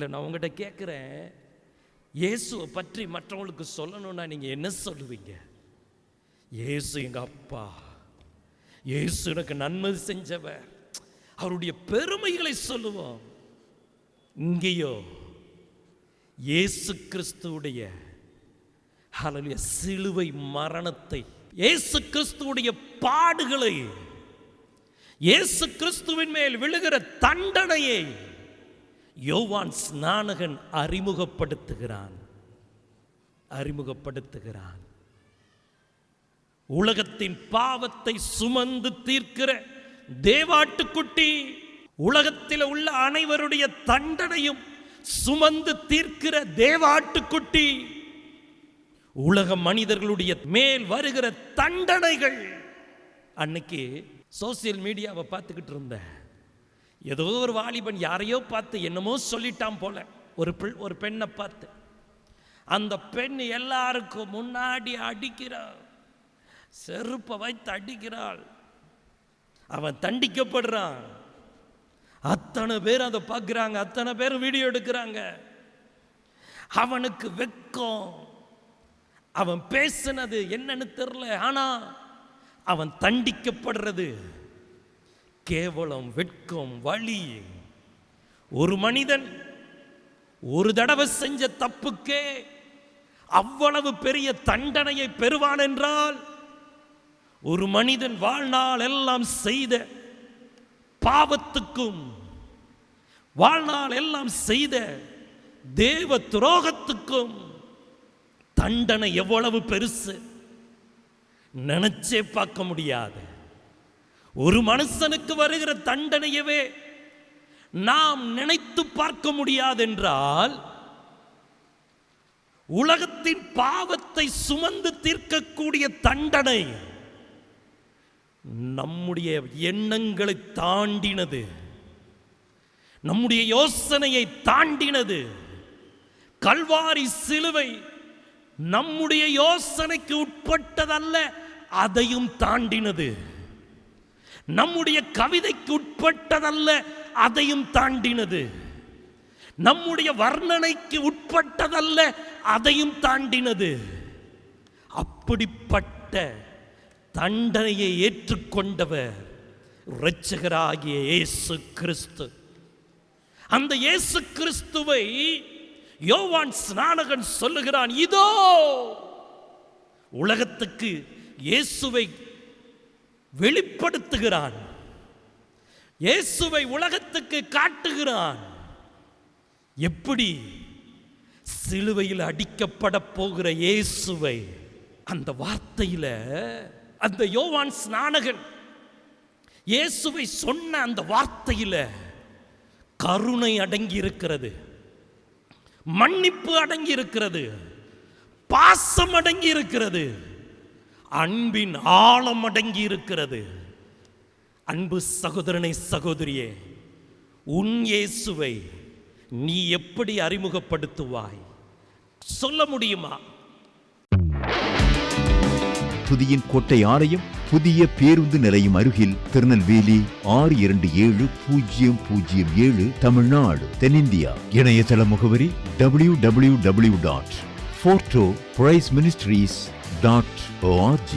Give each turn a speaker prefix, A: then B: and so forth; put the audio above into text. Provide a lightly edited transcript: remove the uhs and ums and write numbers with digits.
A: இல்லை, நான் உங்கள்கிட்ட கேட்குறேன், இயேசுவை பற்றி மற்றவங்களுக்கு சொல்லணும்னா நீங்கள் என்ன சொல்லுவீங்க? இயேசு எங்கள் அப்பா, இயேசு எனக்கு நன்மை செஞ்சவர், அவருடைய பெருமைகளை சொல்லுவோம். இங்கேயோ இயேசு கிறிஸ்துவுடைய ஹல்லேலூயா சிலுவை மரணத்தை, இயேசு கிறிஸ்துவுடைய பாடுகளை, இயேசு கிறிஸ்துவின் மேல் விழுகிற தண்டனையை யோவான் ஸ்நானகன் அறிமுகப்படுத்துகிறான். உலகத்தின் பாவத்தை சுமந்து தீர்க்கிற தேவாட்டுக்குட்டி, உலகத்தில் உள்ள அனைவருடைய தண்டனையும் சுமந்து தீர்க்கிற தேவாட்டுக்குட்டி, உலக மனிதர்களுடைய மேல் வருகிற தண்டனைகள். அன்னைக்கு சோசியல் மீடியாவை பார்த்துக்கிட்டு இருந்தேன். ஏதோ ஒரு வாலிபன் யாரையோ பார்த்து என்னமோ சொல்லிட்டான் போல, ஒரு பெண்ணை பார்த்து. அந்த பெண் எல்லாருக்கும் முன்னாடி அடிக்கிறாள், செருப்பை வைத்து அடிக்கிறாள். அவன் தண்டிக்கப்படுறான். அத்தனை பேர் அதை பார்க்குறாங்க, அத்தனை பேர் வீடியோ எடுக்கிறாங்க. அவனுக்கு வெட்கம், அவன் பேசினது என்னன்னு தெரியல, ஆனா அவன் தண்டிக்கப்படுறது கேவலம், வெட்கம், வலி. ஒரு மனிதன் ஒரு தடவை செஞ்ச தப்புக்கே அவ்வளவு பெரிய தண்டனையை பெறுவான் என்றால், ஒரு மனிதன் வாழ்நாள் எல்லாம் செய்த பாவத்துக்கும், வாழ்நாள் எல்லாம் செய்த தேவ துரோகத்துக்கும் தண்டனை எவ்வளவு பெருசு நினைச்சே பார்க்க முடியாது. ஒரு மனுஷனுக்கு வருகிற தண்டனையவே நாம் நினைத்து பார்க்க முடியாது என்றால், உலகத்தின் பாவத்தை சுமந்து தீர்க்கக்கூடிய தண்டனை நம்முடைய எண்ணங்களை தாண்டினது, நம்முடைய யோசனையை தாண்டினது. கல்வாரி சிலுவை நம்முடைய யோசனைக்கு உட்பட்டதல்ல, அதையும் தாண்டினது. நம்முடைய கவிதைக்கு உட்பட்டதல்ல, அதையும் தாண்டினது. நம்முடைய வர்ணனைக்கு உட்பட்டதல்ல, அதையும் தாண்டினது. அப்படிப்பட்ட தண்டனையை ஏற்றுக்கொண்டவர் இரட்சகராகிய இயேசு கிறிஸ்து. அந்த இயேசு கிறிஸ்துவை யோவான் ஸ்நானகன் சொல்லுகிறான், இதோ உலகத்துக்கு இயேசுவை வெளிப்படுத்துகிறான், இயேசுவை உலகத்துக்கு காட்டுகிறான். எப்படி? சிலுவையில் அடிக்கப்பட போகிற இயேசுவை. அந்த வார்த்தையில அந்த யோவான் ஸ்நானகன் இயேசுவை சொன்ன அந்த வார்த்தையில கருணை அடங்கி இருக்கிறது, மன்னிப்பு அடங்கி இருக்கிறது, பாசம் அடங்கி இருக்கிறது, அன்பின் ஆழம் அடங்கி இருக்கிறது. அன்பு சகோதரனை, சகோதரியே, உன் இயேசுவை நீ எப்படி அறிமுகப்படுத்துவாய்? சொல்ல முடியுமா?
B: துதியின் கோட்டை ஆலயம் புதிய பேருந்து நிலையம் அருகில், திருநெல்வேலி 620007 தமிழ்நாடு, தென்னிந்தியா. இணையதள முகவரி www.fortopriceministries.org.